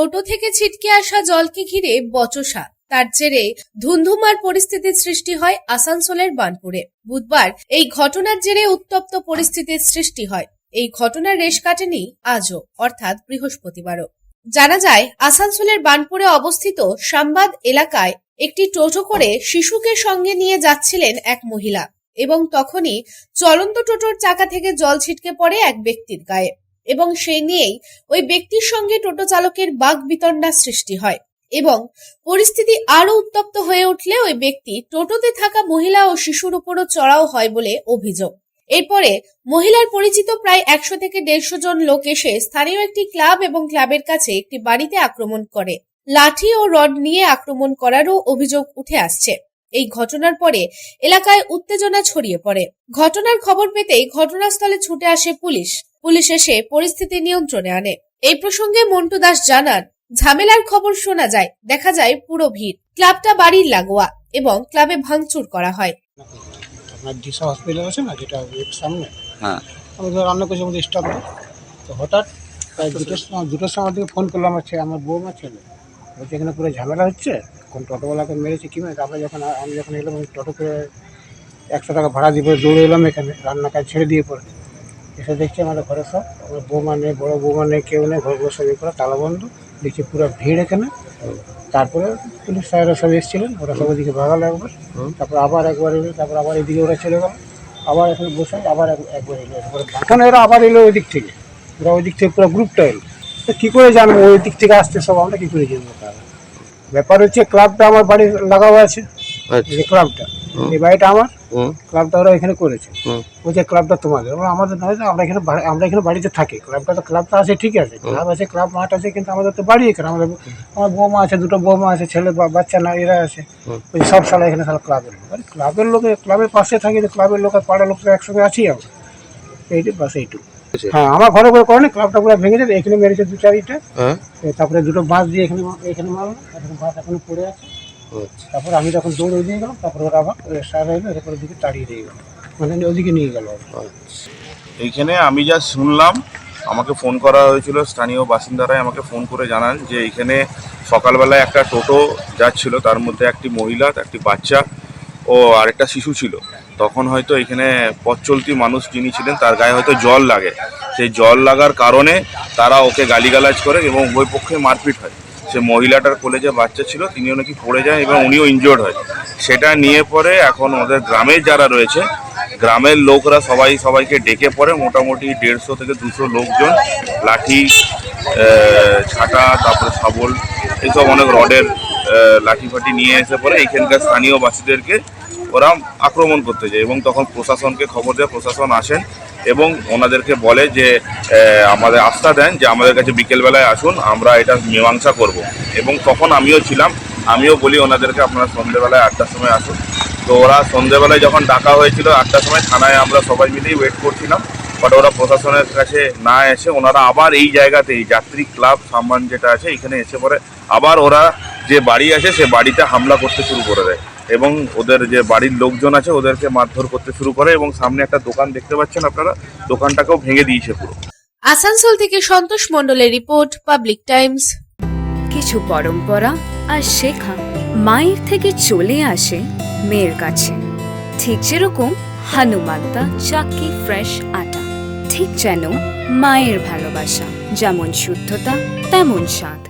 টোটো থেকে ছিটকে আসা জলকে ঘিরে বচসা, তার জেরে ধুন্ধুমার পরিস্থিতির সৃষ্টি হয় আসানসোলের বার্নপুরে। বুধবার এই ঘটনার জেরে উত্তপ্ত পরিস্থিতির সৃষ্টি হয়। এই ঘটনার রেশ কাটেনি আজও, অর্থাৎ বৃহস্পতিবারও। জানা যায়, আসানসোলের বার্নপুরে অবস্থিত শ্যামবাদ এলাকায় একটি টোটো করে শিশুকে সঙ্গে নিয়ে যাচ্ছিলেন এক মহিলা এবং তখনই চলন্ত টোটোর চাকা থেকে জল ছিটকে পড়ে এক ব্যক্তির গায়ে এবং সেই নিয়েই ওই ব্যক্তির সঙ্গে টোটো চালকের বাকবিতণ্ডা সৃষ্টি হয় এবং পরিস্থিতি আরো উত্তপ্ত হয়ে উঠলে ওই ব্যক্তি টোটোতে থাকা মহিলা ও শিশুর উপরও চড়াও হয় বলে অভিযোগ। এরপরে মহিলার পরিচিত প্রায় 100 থেকে 150 জন লোক এসে স্থানীয় একটি ক্লাব এবং ক্লাবের কাছে একটি বাড়িতে আক্রমণ করে। লাঠি ও রড নিয়ে আক্রমণ করারও অভিযোগ উঠে আসছে। এই ঘটনার পরে এলাকায় উত্তেজনা ছড়িয়ে পড়ে। ঘটনার খবর পেতেই ঘটনাস্থলে ছুটে আসে পুলিশ এসে পরিস্থিতি নিয়ন্ত্রণে আনে। এই প্রসঙ্গে মন্টু দাস জানান, ঝামেলার খবর শোনা যায়, দেখা যায় পুরো ভিড়। ক্লাবটা বাড়ির লাগোয়া এবং ক্লাবে ভাঙচুর করা হয়। আপনার দিশা হসপিটাল আছে না, যেটা সামনে, হ্যাঁ, আমি তো রান্না করছি আমাদের স্টাফ। তো হঠাৎ প্রায় দুটোর সময় থেকে ফোন করলাম আমার বৌমা ছেলে, বলছে এখানে পুরো ঝামেলা হচ্ছে, কোন টোটোওয়ালাকে মেরেছে কি মেরেছে। তারপরে আমি যখন এলাম টোটো করে 100 টাকা ভাড়া দিয়ে দৌড়ে এলাম এখানে, রান্না কাজ ছেড়ে দিয়ে পরে এসে দেখছি আমাদের ঘরে সব, আমার বৌমা নেই, বড়ো বৌমা নেই, কেউ নেই, ঘরগুলো সব করে তালা বন্ধ, দেখছি পুরো ভিড় এখানে। তারপরে পুলিশ স্যারেরা সব এসেছিলেন, ওরা সব ওদিকে ভাগালো একবার, তারপর আবার একবার এলো, তারপর আবার এদিকে ওরা চলে গেল, আবার এখানে বসে আবার একবার এলো। এখন এরা আবার এলো ওই দিক থেকে, ওরা ওই দিক থেকে পুরো গ্রুপটা এলো। তো কী করে জানবো ওই দিক থেকে আসতে সব, আমরা কী করে জানবো? ব্যাপার হচ্ছে ক্লাবটা আমার বাড়ির লাগাও আছে, এই ক্লাবটা, এই বাড়িটা আমার, ক্লাবটা ওরা এখানে করেছে, বলছে ক্লাবটা তোমাদের, আমাদের নয়, আমরা এখানে বাড়িতে থাকি, ক্লাবটা আছে ঠিক আছে, ক্লাব আছে, ক্লাব মাঠ আছে, কিন্তু আমাদের তো বাড়ি এখানে, আমার বৌমা আছে, দুটো বৌমা আছে, ছেলে বাচ্চা না এরা আছে, ওই সব সালা এখানে সালা ক্লাবের লোক, ক্লাবের পাশে থাকি, ক্লাবের লোক আর পাড়ার লোক একসঙ্গে আছি আমরা, এইটুকু বাস এইটুকু। হ্যাঁ, আমার ঘরে করে করেনি, ক্লাবটা পুরো ভেঙে যাবে, এখানে মেরেছে 2-4টা, তারপরে দুটো বাঁশ দিয়ে এখানে মারলো, এখন বাঁশ এখনো পড়ে আছে। তারপর আমি যখন দৌড়ে দিয়ে গেলাম, তারপর ওরা আবার স্টার হইলো, এরপর ওদিকে তাড়িয়ে দিয়ে গেল, মানে ওদিকে নিয়ে গেল। এইখানে আমি যা শুনলাম, আমাকে ফোন করা হয়েছিল, স্থানীয় বাসিন্দারাই আমাকে ফোন করে জানান যে এইখানে সকালবেলায় একটা টোটো যাচ্ছিল, তার মধ্যে একটি মহিলা, একটি বাচ্চা ও আরেকটা শিশু ছিল। তখন হয়তো এখানে পথ চলতি মানুষ যিনি ছিলেন তার গায়ে হয়তো জল লাগে, সেই জল লাগার কারণে তারা ওকে গালিগালাজ করে এবং উভয় পক্ষে মারপিট হয়। সে মহিলাটার কোলে যে বাচ্চা ছিল তিনিও নাকি পড়ে যায় এবং উনিও ইনজিওর্ড হয়। সেটা নিয়ে পরে এখন ওদের গ্রামের যারা রয়েছে, গ্রামের লোকরা সবাইকে ডেকে পড়ে, মোটামুটি 150 থেকে 200 লোকজন লাঠি, ছাটা, তারপরে শাবল, এইসব অনেক রডের লাঠি ফাটি নিয়ে এসে পরে এইখানকার স্থানীয় বাসীদেরকে ওরা আক্রমণ করতে যায় এবং তখন প্রশাসনকে খবর দেয়। প্রশাসন আসেন এবং ওনাদেরকে বলে যে আমাদের আস্থা দেন যে আমাদের কাছে বিকেলবেলায় আসুন, আমরা এটা মীমাংসা করব। এবং তখন আমিও বলি ওনাদেরকে আপনারা সন্ধ্যেবেলায় 8টার সময় আসুন। তো ওরা সন্ধ্যেবেলায় যখন ডাকা হয়েছিল 8টার সময়, থানায় আমরা সবাই মিলেই ওয়েট করছিলাম, বাট ওরা প্রশাসনের কাছে না এসে ওনারা আবার এই জায়গাতেই যাত্রী ক্লাব সামান যেটা আছে এখানে এসে পরে আবার ওরা যে বাড়ি আছে সে বাড়িতে হামলা করতে শুরু করে দেয় এবং ওদের যে বাড়ির লোকজন আছে ওদেরকে মারধর করতে শুরু করে এবং সামনে একটা দোকান দেখতে পাচ্ছেন আপনারা, দোকানটাকেও ভেঙে দিয়েছে পুরো। আসানসোল থেকে সন্তোষ মণ্ডলের রিপোর্ট, পাবলিক টাইমস। কিছু পরম্পরা আর শেখা মায়ের থেকে চলে আসে মেয়ের কাছে, ঠিক যেরকম হনুমান্তা চাক্কি ফ্রেশ আটা, ঠিক যেন মায়ের ভালোবাসা, যেমন শুদ্ধতা তেমন স্বাদ।